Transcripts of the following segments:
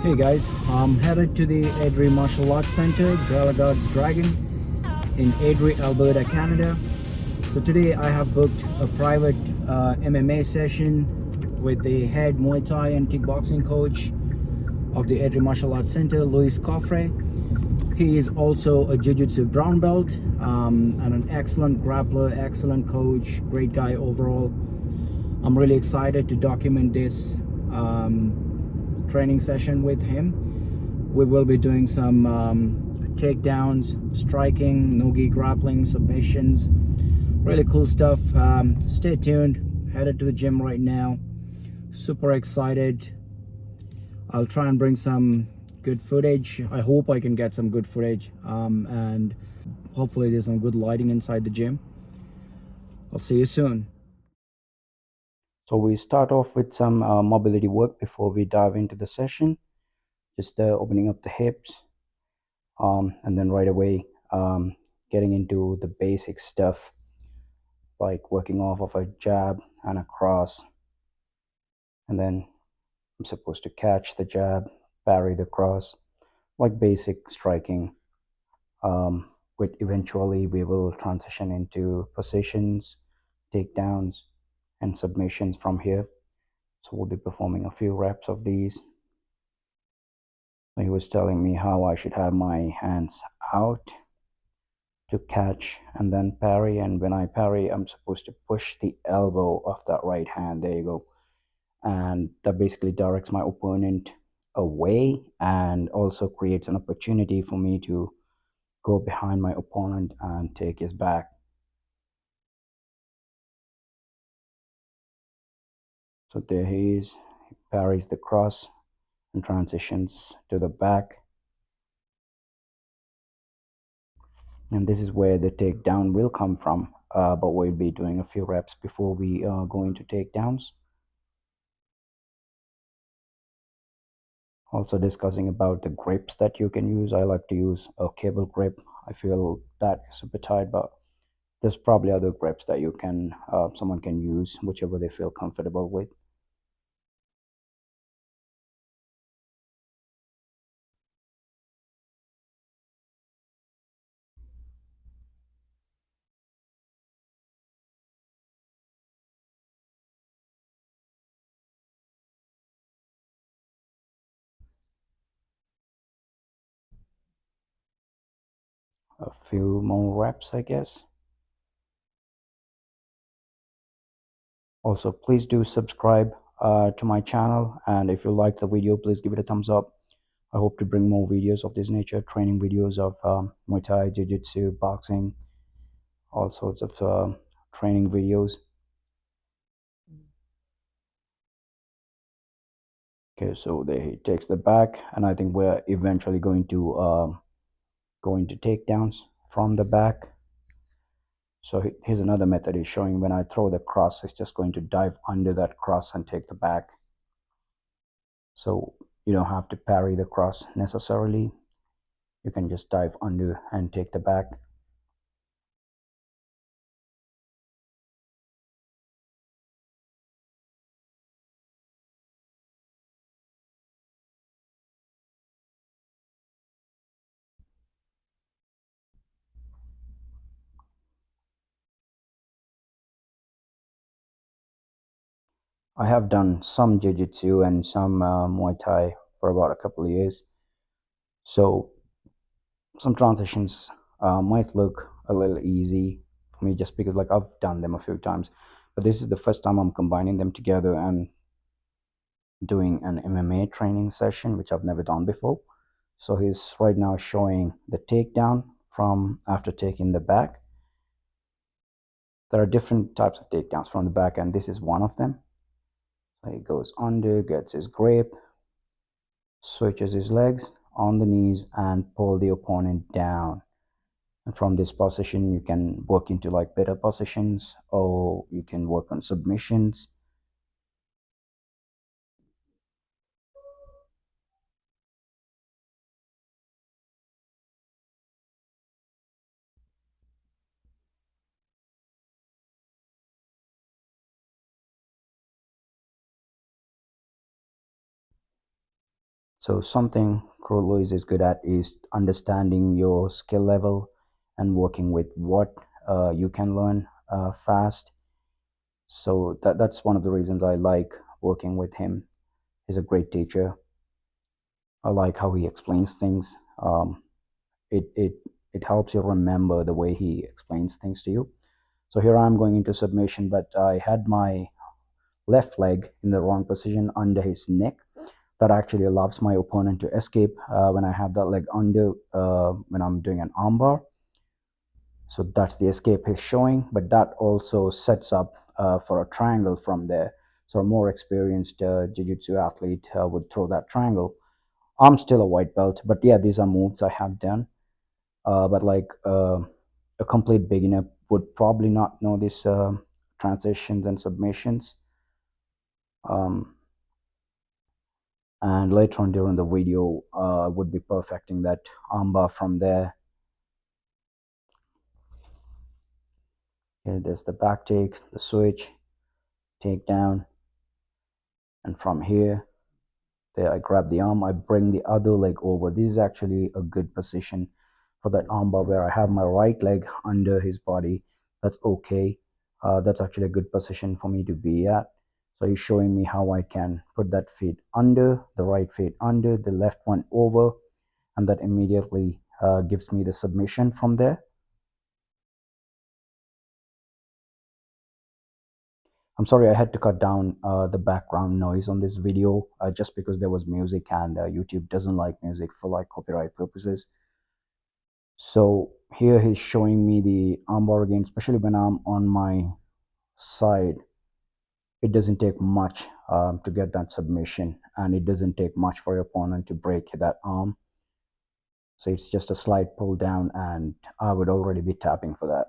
Hey guys, I'm headed to the Airdrie Martial Arts Center, Bellegardes Dragon in Airdrie, Alberta, Canada. So today I have booked a private MMA session with the head Muay Thai and kickboxing coach of the Airdrie Martial Arts Center, Luis Coffre. He is also a Jiu-Jitsu brown belt and an excellent grappler, excellent coach, great guy overall. I'm really excited to document this training session with him. We will be doing some takedowns, striking, no-gi grappling, submissions, really cool stuff. Stay tuned. Headed to the gym right now. Super excited. I'll try and bring some good footage. I hope I can get some good footage, and hopefully there's some good lighting inside the gym. I'll see you soon. So we start off with some mobility work before we dive into the session. Just opening up the hips, and then right away getting into the basic stuff like working off of a jab and a cross, and then I'm supposed to catch the jab, parry the cross, like basic striking. Which eventually we will transition into positions, takedowns, and submissions from here. So we'll be performing a few reps of these. He was telling me how I should have my hands out to catch and then parry, and when I parry I'm supposed to push the elbow of that right hand. There you go. And that basically directs my opponent away and also creates an opportunity for me to go behind my opponent and take his back. So there he is. He parries the cross and transitions to the back. And this is where the takedown will come from, but we'll be doing a few reps before we go into takedowns. Also discussing about the grips that you can use. I like to use a cable grip. I feel that is a bit tight, but there's probably other grips that you can someone can use, whichever they feel comfortable with. A few more reps, I guess. Also, please do subscribe to my channel, and if you like the video, please give it a thumbs up. I hope to bring more videos of this nature, training videos of Muay Thai, Jiu-Jitsu, boxing, all sorts of training videos. Okay, so there he takes the back, and I think we're eventually going to go into takedowns from the back. So here's another method he's showing. When I throw the cross, it's just going to dive under that cross and take the back. So you don't have to parry the cross necessarily. You can just dive under and take the back. I have done some Jiu-Jitsu and some Muay Thai for about a couple of years. So some transitions might look a little easy for me just because like I've done them a few times. But this is the first time I'm combining them together and doing an MMA training session, which I've never done before. So he's right now showing the takedown from after taking the back. There are different types of takedowns from the back, and this is one of them. So he goes under, gets his grip, switches his legs on the knees, and pull the opponent down. And from this position, you can work into like better positions, or you can work on submissions. So something Khru is good at is understanding your skill level and working with what you can learn fast. So that's one of the reasons I like working with him. He's a great teacher. I like how he explains things. It it it helps you remember the way he explains things to you. So here I'm going into submission, but I had my left leg in the wrong position under his neck. That actually allows my opponent to escape when I have that leg under when I'm doing an armbar. So that's the escape he's showing, but that also sets up for a triangle from there. So a more experienced jiu-jitsu athlete would throw that triangle. I'm still a white belt, but yeah, these are moves I have done. But like a complete beginner would probably not know these transitions and submissions. Um, and later on during the video, I would be perfecting that armbar from there. Here, there's the back take, the switch, takedown, and from here, there I grab the arm, I bring the other leg over. This is actually a good position for that armbar where I have my right leg under his body. That's okay. That's actually a good position for me to be at. So he's showing me how I can put that feet under, the right feet under, the left one over, and that immediately gives me the submission from there. I'm sorry I had to cut down the background noise on this video just because there was music and YouTube doesn't like music for like copyright purposes. So here he's showing me the armbar again, especially when I'm on my side. It doesn't take much to get that submission, and it doesn't take much for your opponent to break that arm. So it's just a slight pull down, and I would already be tapping for that.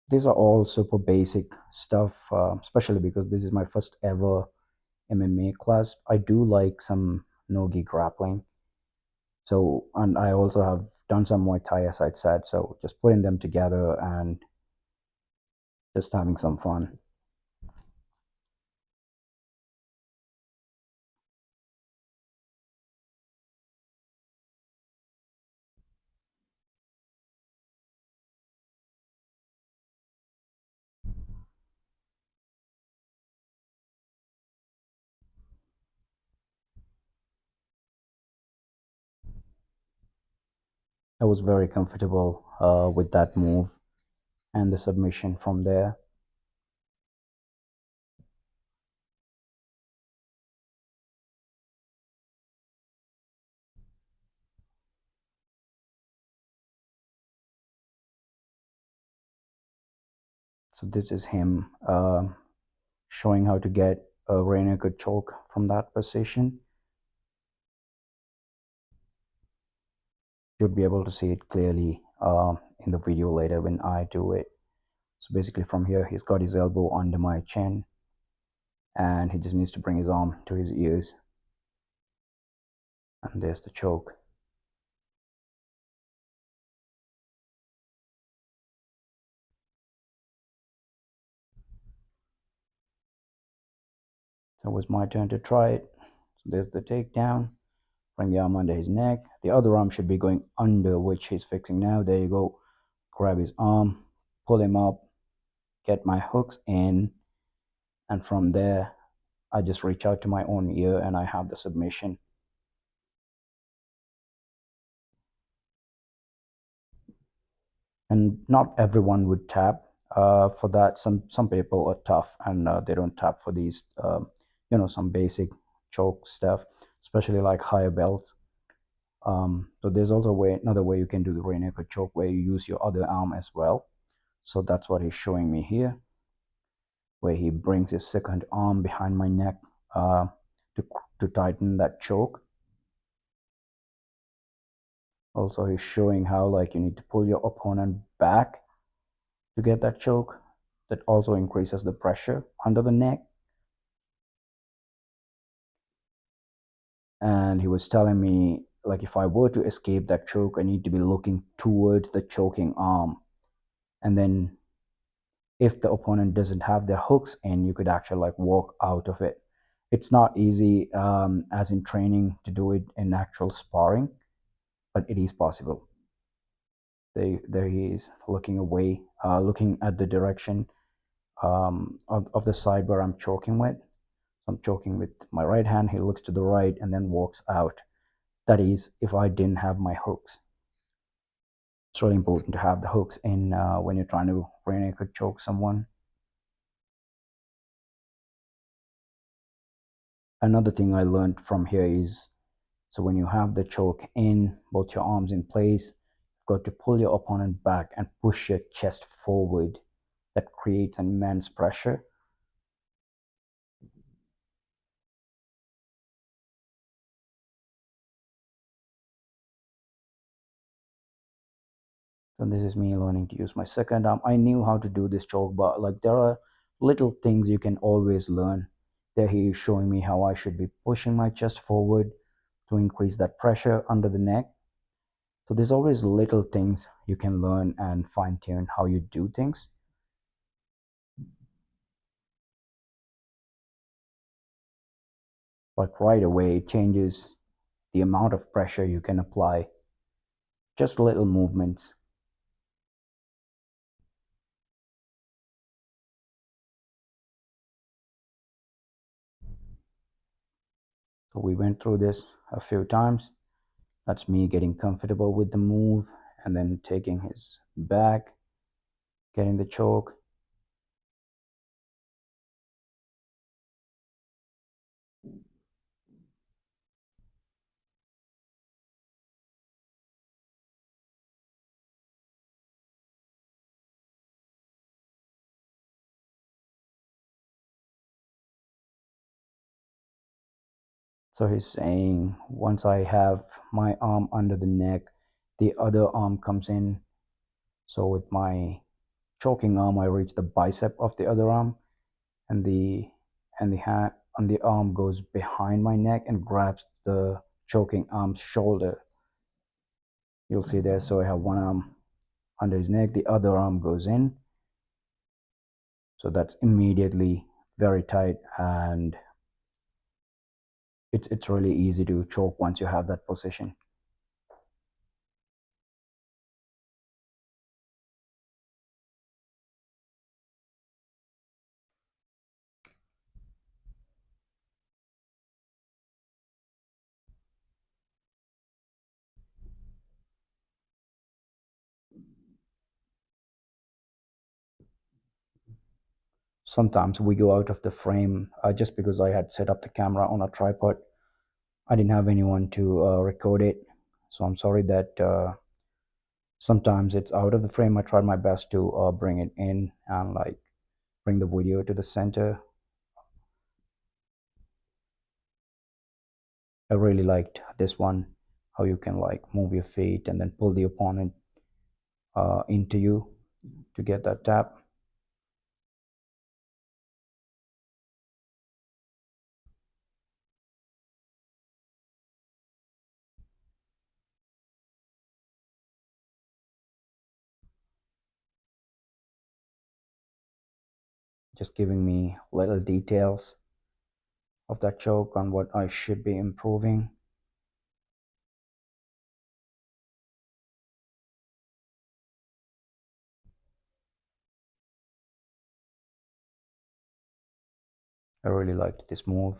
These are all super basic stuff, especially because this is my first ever MMA class. I do like some no-gi grappling. So, and I also have done some Muay Thai, as I said. So, just putting them together and just having some fun. I was very comfortable with that move and the submission from there. So, this is him showing how to get a rear naked choke from that position. You'll be able to see it clearly in the video later when I do it. So, basically, from here, he's got his elbow under my chin and he just needs to bring his arm to his ears. And there's the choke. So it was my turn to try it. So there's the takedown. Bring the arm under his neck. The other arm should be going under, which he's fixing now. There you go. Grab his arm, pull him up, get my hooks in, and from there, I just reach out to my own ear and I have the submission. And not everyone would tap for that. Some people are tough and they don't tap for these, some basic choke stuff, especially like higher belts. So there's also another way you can do the rear naked choke where you use your other arm as well. So that's what he's showing me here, where he brings his second arm behind my neck uh, to, to tighten that choke. Also, he's showing how like you need to pull your opponent back to get that choke. That also increases the pressure under the neck. And he was telling me like if I were to escape that choke, I need to be looking towards the choking arm. And then if the opponent doesn't have their hooks in, you could actually like walk out of it. It's not easy as in training to do it in actual sparring, but it is possible. There he is looking away, looking at the direction of the side where I'm choking with. I'm choking with my right hand. He looks to the right and then walks out. That is, if I didn't have my hooks. It's really important to have the hooks in when you're trying to rear naked choke someone. Another thing I learned from here is, so when you have the choke in, both your arms in place, you've got to pull your opponent back and push your chest forward. That creates an immense pressure. So this is me learning to use my second arm. I knew how to do this choke, but like there are little things you can always learn. There he is showing me how I should be pushing my chest forward to increase that pressure under the neck. So there's always little things you can learn and fine tune how you do things. Like right away, it changes the amount of pressure you can apply. Just little movements. So we went through this a few times. That's me getting comfortable with the move and then taking his back, getting the choke. So he's saying once I have my arm under the neck, the other arm comes in. So with my choking arm, I reach the bicep of the other arm, and the hand on the arm goes behind my neck and grabs the choking arm's shoulder. You'll see there. So I have one arm under his neck, the other arm goes in. So that's immediately very tight, and it's really easy to choke once you have that position. Sometimes we go out of the frame just because I had set up the camera on a tripod. I didn't have anyone to record it, so I'm sorry that sometimes it's out of the frame. I tried my best to bring it in and like bring the video to the center. I really liked this one, how you can like move your feet and then pull the opponent into you to get that tap. Just giving me little details of that choke on what I should be improving. I really liked this move.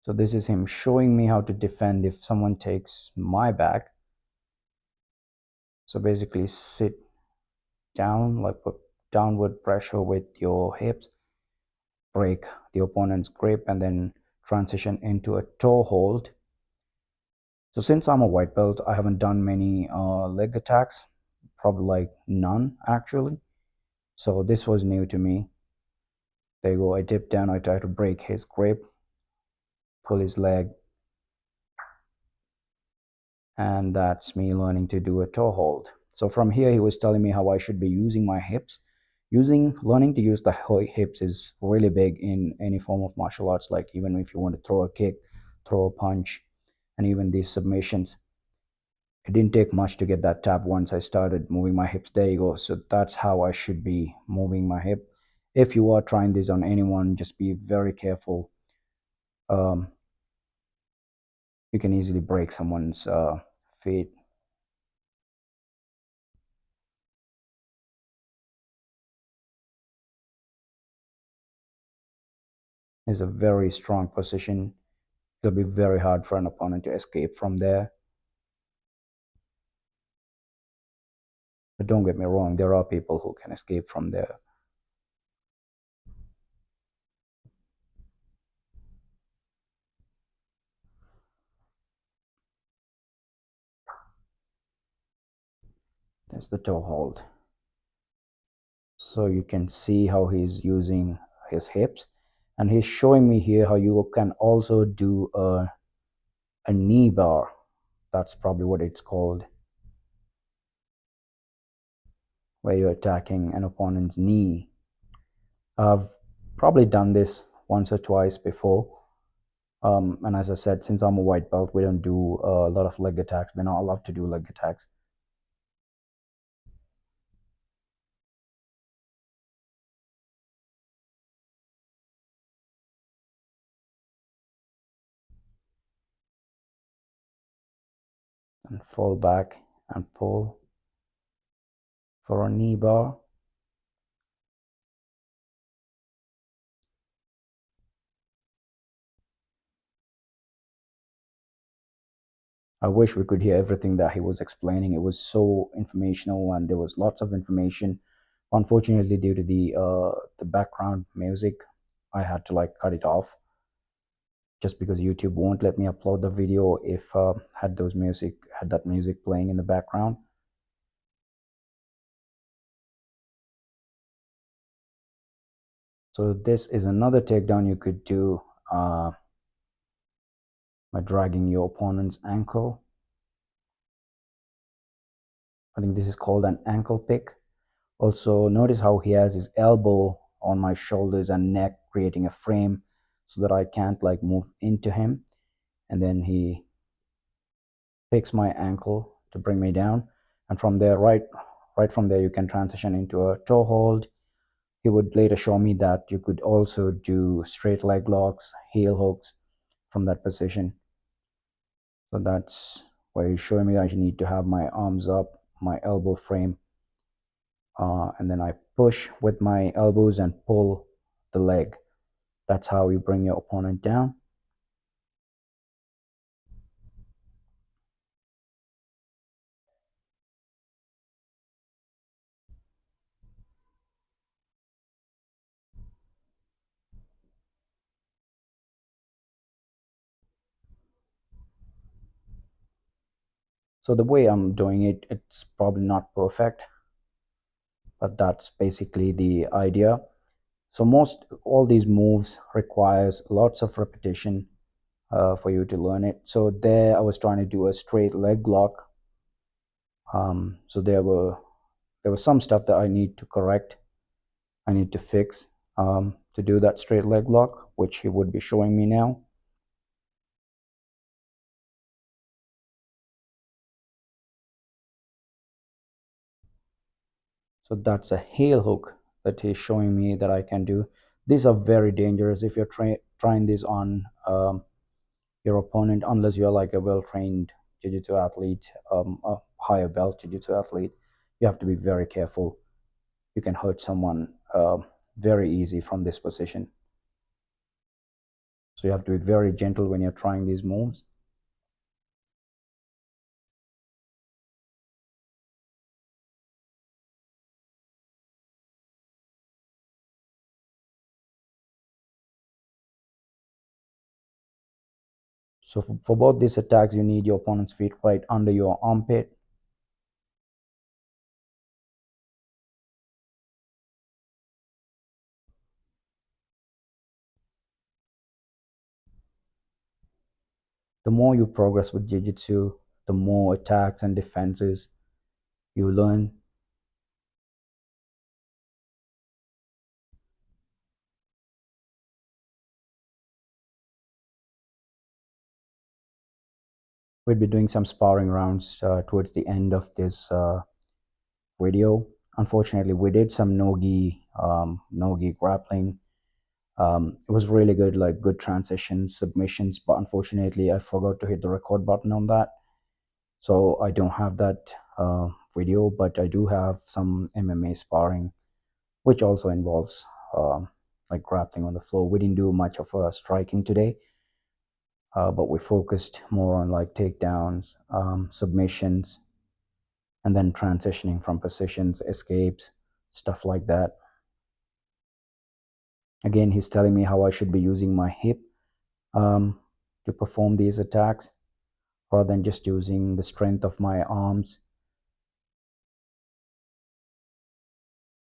So this is him showing me how to defend if someone takes my back. So basically sit down, like put downward pressure with your hips, break the opponent's grip, and then transition into a toe hold. So since I'm a white belt, I haven't done many leg attacks, probably like none actually. So this was new to me. There you go, I dip down, I try to break his grip, pull his leg, and that's me learning to do a toe hold. So from here, he was telling me how I should be using my hips. Learning to use the hips is really big in any form of martial arts. Like even if you want to throw a kick, throw a punch, and even these submissions. It didn't take much to get that tap once I started moving my hips. There you go. So that's how I should be moving my hip. If you are trying this on anyone, just be very careful. Um, you can easily break someone's feet. It's a very strong position. It'll be very hard for an opponent to escape from there. But don't get me wrong, there are people who can escape from there. There's the toe hold. So you can see how he's using his hips. And he's showing me here how you can also do a knee bar. That's probably what it's called, where you're attacking an opponent's knee. I've probably done this once or twice before. And as I said, since I'm a white belt, we don't do a lot of leg attacks. We're not allowed to do leg attacks. And fall back and pull for a knee bar. I wish we could hear everything that he was explaining. It was so informational, and there was lots of information. Unfortunately, due to the background music, I had to like cut it off, just because YouTube won't let me upload the video if had that music playing in the background. So this is another takedown you could do by dragging your opponent's ankle. I think this is called an ankle pick. Also, notice how he has his elbow on my shoulders and neck, creating a frame so that I can't like move into him. And then he picks my ankle to bring me down. And from there, right from there, you can transition into a toe hold. He would later show me that you could also do straight leg locks, heel hooks from that position. So that's where he's showing me that you need to have my arms up, my elbow frame, and then I push with my elbows and pull the leg. That's how you bring your opponent down. So the way I'm doing it, it's probably not perfect, but that's basically the idea. So most all these moves requires lots of repetition for you to learn it. So there I was trying to do a straight leg lock. So there was some stuff that I need to correct, I need to fix to do that straight leg lock, which he would be showing me now. So that's a heel hook that he's showing me that I can do. These are very dangerous if you're trying this on your opponent, unless you're like a well-trained jiu-jitsu athlete, a higher belt jiu-jitsu athlete. You have to be very careful. You can hurt someone very easy from this position. So you have to be very gentle when you're trying these moves. So for both these attacks, you need your opponent's feet right under your armpit. The more you progress with jiu-jitsu, the more attacks and defenses You learn. We'll be doing some sparring rounds towards the end of this video. Unfortunately, we did some no-gi grappling. It was really good, like good transitions, submissions, but unfortunately, I forgot to hit the record button on that. So I don't have that video, but I do have some MMA sparring, which also involves like grappling on the floor. We didn't do much of striking today, but we focused more on like takedowns, submissions, and then transitioning from positions, escapes, stuff like that. Again, he's telling me how I should be using my hip um, to perform these attacks rather than just using the strength of my arms.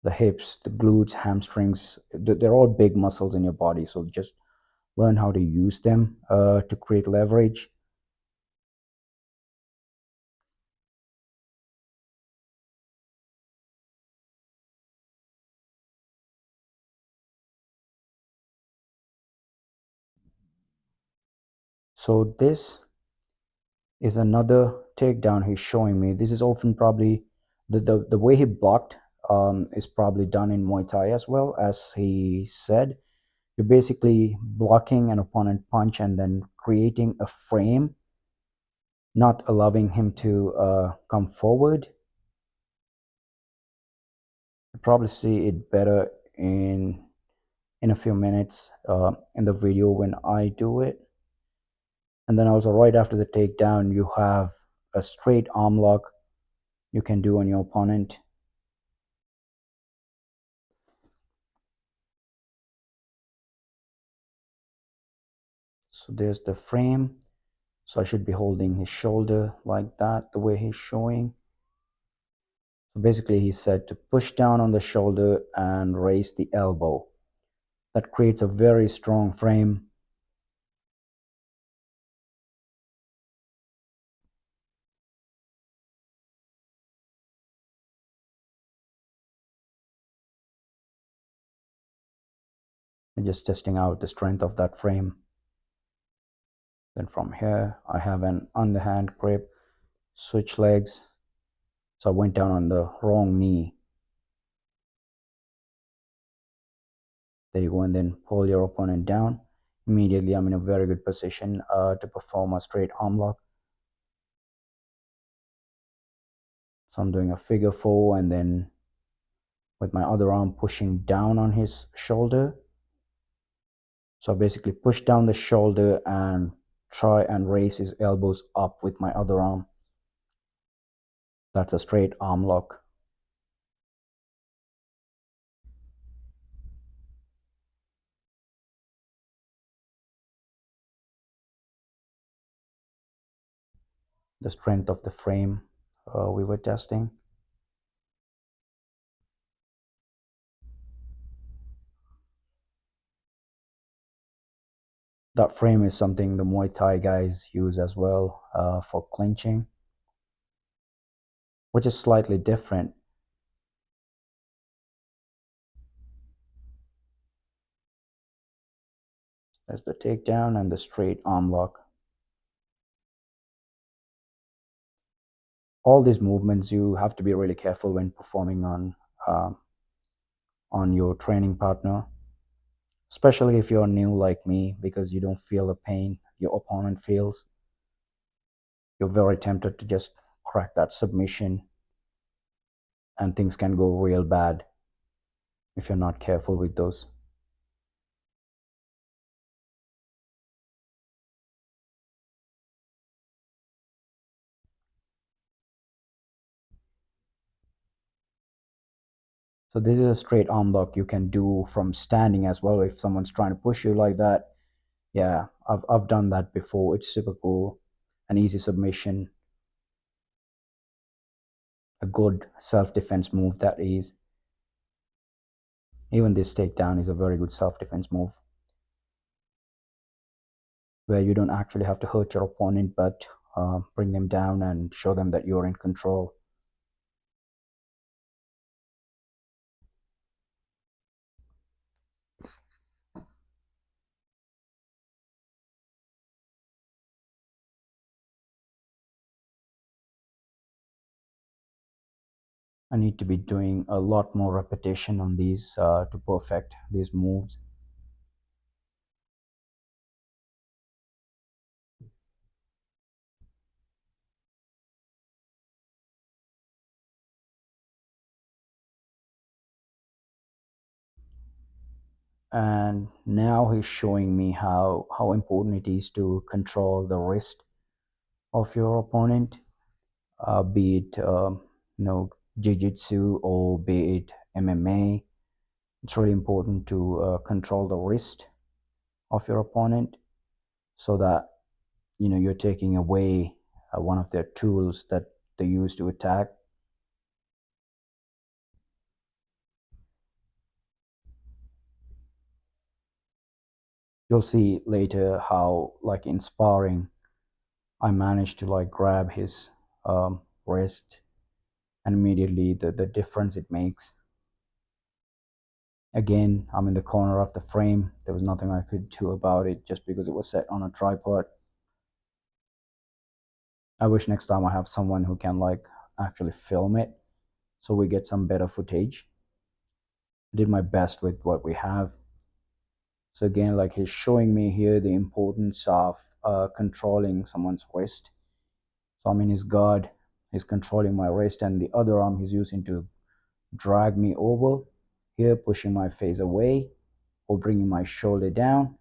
The hips, the glutes, hamstrings, they're all big muscles in your body. So just learn how to use them to create leverage. So this is another takedown he's showing me. This is often probably the way he blocked is probably done in Muay Thai as well, as he said. You're basically blocking an opponent punch and then creating a frame, not allowing him to come forward. You'll probably see it better in a few minutes in the video when I do it. And then also right after the takedown, you have a straight arm lock you can do on your opponent. So there's the frame. So I should be holding his shoulder like that, the way he's showing. So basically he said to push down on the shoulder and raise the elbow. That creates a very strong frame. And just testing out the strength of that frame. Then from here, I have an underhand grip, switch legs. So I went down on the wrong knee. There you go, and then pull your opponent down. Immediately, I'm in a very good position to perform a straight arm lock. So I'm doing a figure four and then with my other arm pushing down on his shoulder. So I basically push down the shoulder and try and raise his elbows up with my other arm. That's a straight arm lock. The strength of the frame we were testing. That frame is something the Muay Thai guys use as well for clinching, which is slightly different. There's the takedown and the straight arm lock. All these movements you have to be really careful when performing on your training partner, especially if you're new like me, because you don't feel the pain your opponent feels. You're very tempted to just crack that submission, and things can go real bad if you're not careful with those. So this is a straight arm lock you can do from standing as well if someone's trying to push you like that. Yeah, I've done that before. It's super cool. An easy submission. A good self-defense move that is. Even this takedown is a very good self-defense move where you don't actually have to hurt your opponent but bring them down and show them that you're in control. I need to be doing a lot more repetition on these to perfect these moves. And now he's showing me how important it is to control the wrist of your opponent, be it jiu-jitsu or be it MMA. It's really important to control the wrist of your opponent so that you're taking away one of their tools that they use to attack. You'll see later how, like in sparring, I managed to like grab his wrist, and immediately the difference it makes. Again, I'm in the corner of the frame. There was nothing I could do about it just because it was set on a tripod. I wish next time I have someone who can like actually film it so we get some better footage. I did my best with what we have. So again, like he's showing me here the importance of controlling someone's wrist. So I'm in his guard. He's controlling my wrist, and the other arm he's using to drag me over. Here, pushing my face away or bringing my shoulder down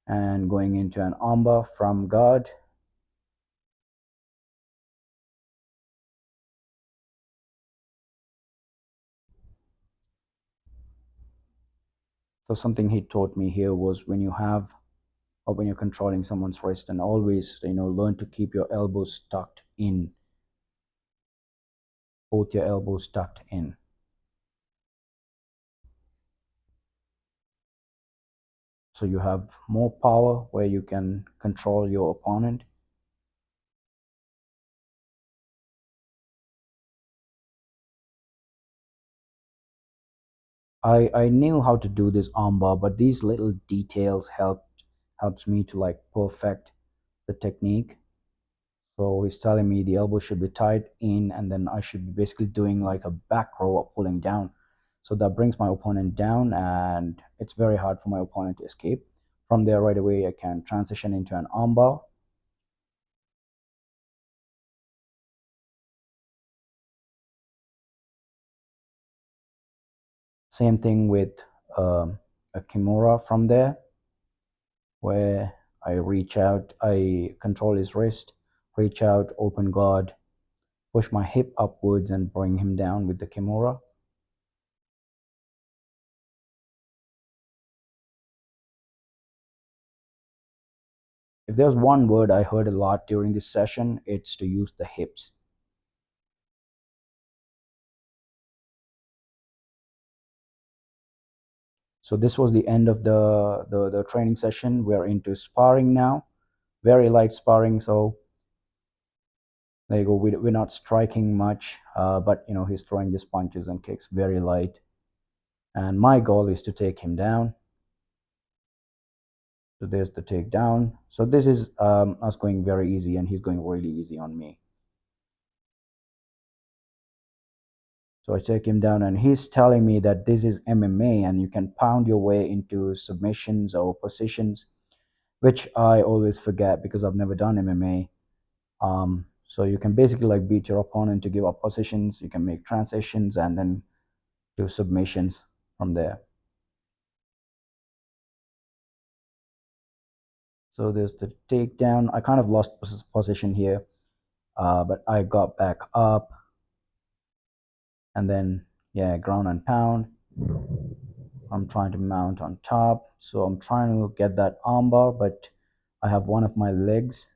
and going into an armbar from guard. So something he taught me here was when you have or when you're controlling someone's wrist, and always learn to keep your elbows tucked in, both your elbows tucked in. So you have more power where you can control your opponent. I knew how to do this armbar, but these little details helps me to like perfect the technique. So he's telling me the elbow should be tied in, and then I should be basically doing like a back row of pulling down. So that brings my opponent down, and it's very hard for my opponent to escape. From there, right away, I can transition into an armbar. Same thing with a kimura from there, where I reach out, I control his wrist, reach out, open guard, push my hip upwards, and bring him down with the kimura. If there's one word I heard a lot during this session, it's to use the hips. So this was the end of the training session. We're into sparring now, very light sparring. So there you go. We're not striking much, but he's throwing just punches and kicks, very light. And my goal is to take him down. So there's the takedown. So this is us going very easy, and he's going really easy on me. So I take him down, and he's telling me that this is MMA, and you can pound your way into submissions or positions, which I always forget because I've never done MMA. So you can basically like beat your opponent to give up positions. You can make transitions and then do submissions from there. So there's the takedown. I kind of lost position here, but I got back up, and then yeah, ground and pound. I'm trying to mount on top, so I'm trying to get that armbar, but I have one of my legs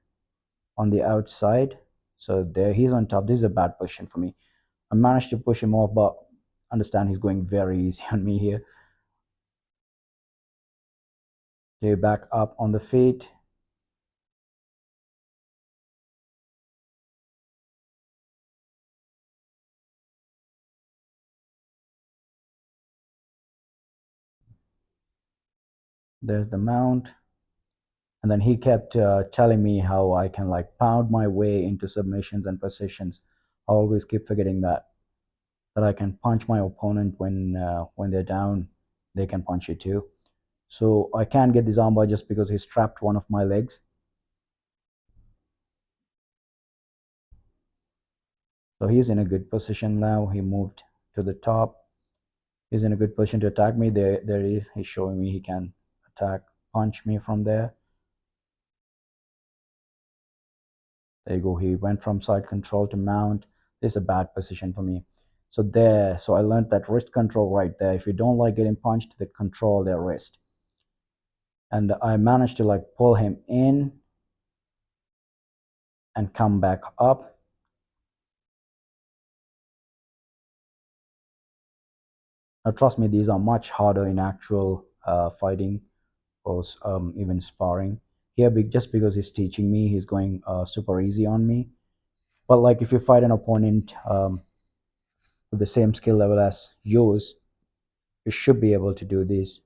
on the outside. So there, he's on top. This is a bad position for me. I managed to push him off, but understand he's going very easy on me here. Stay back up on the feet. There's the mount. And then he kept telling me how I can like pound my way into submissions and positions. always keep forgetting that I can punch my opponent when they're down. They can punch you too. So I can't get this armbar just because he's trapped one of my legs. So he's in a good position now. He moved to the top. He's in a good position to attack me. There he is. He's showing me he can attack, punch me from there. There you go. He went from side control to mount. This is a bad position for me. So I learned that wrist control right there. If you don't like getting punched, they control their wrist. And I managed to like pull him in and come back up. Now, trust me, these are much harder in actual fighting or even sparring. Here, just because he's teaching me, he's going super easy on me. But like if you fight an opponent with the same skill level as yours, you should be able to do this.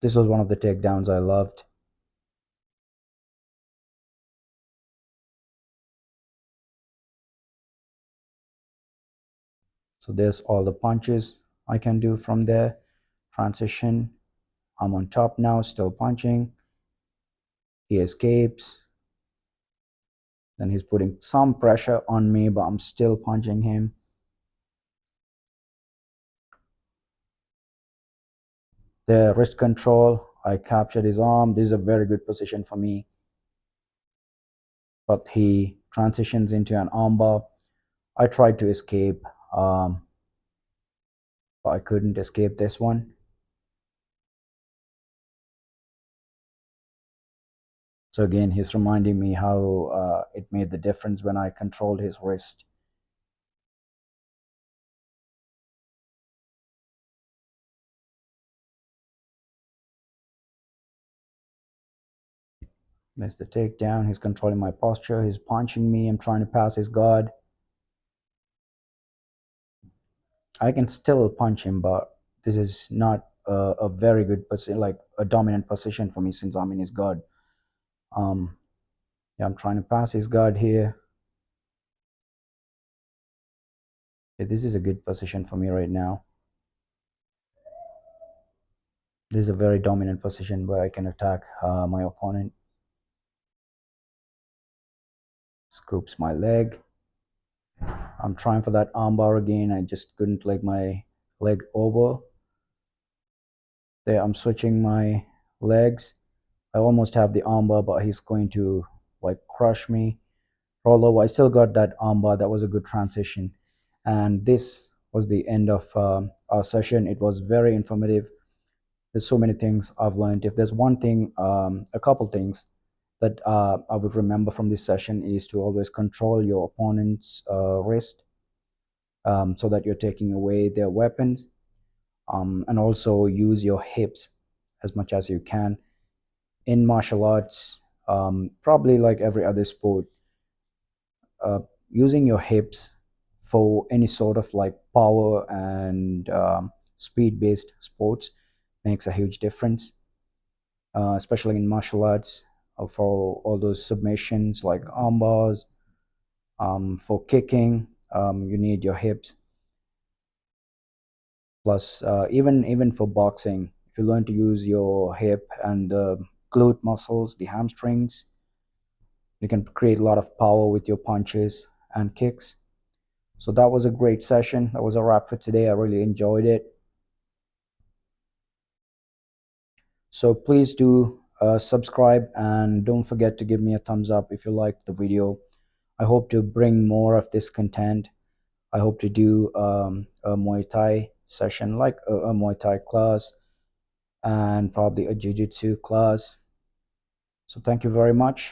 This was one of the takedowns I loved. So there's all the punches I can do from there. Transition. I'm on top now, still punching. He escapes. Then he's putting some pressure on me, but I'm still punching him. The wrist control, I captured his arm. This is a very good position for me. But he transitions into an armbar. I tried to escape, but I couldn't escape this one. So again, he's reminding me how it made the difference when I controlled his wrist. There's the takedown. He's controlling my posture. He's punching me. I'm trying to pass his guard. I can still punch him, but this is not a very good position, like a dominant position for me since I'm in his guard. Um, yeah, I'm trying to pass his guard here. Yeah, this is a good position for me right now. This is a very dominant position where I can attack my opponent. Scoops my leg. I'm trying for that armbar again. I just couldn't leg my leg over. There, I'm switching my legs. I almost have the armbar, but he's going to like crush me. Although I still got that armbar, that was a good transition. And this was the end of our session. It was very informative. There's so many things I've learned. If there's one thing, a couple things that I would remember from this session is to always control your opponent's wrist, so that you're taking away their weapons, and also use your hips as much as you can. In martial arts, probably like every other sport, uh, using your hips for any sort of like power and speed based sports makes a huge difference, especially in martial arts, for all those submissions like arm bars. For kicking, you need your hips. Plus, even for boxing, if you learn to use your hip and the glute muscles, the hamstrings, you can create a lot of power with your punches and kicks. So that was a great session. That was a wrap for today. I really enjoyed it. So please do subscribe and don't forget to give me a thumbs up if you liked the video. I hope to bring more of this content. I hope to do a Muay Thai session, like a Muay Thai class and probably a Jiu Jitsu class. So thank you very much.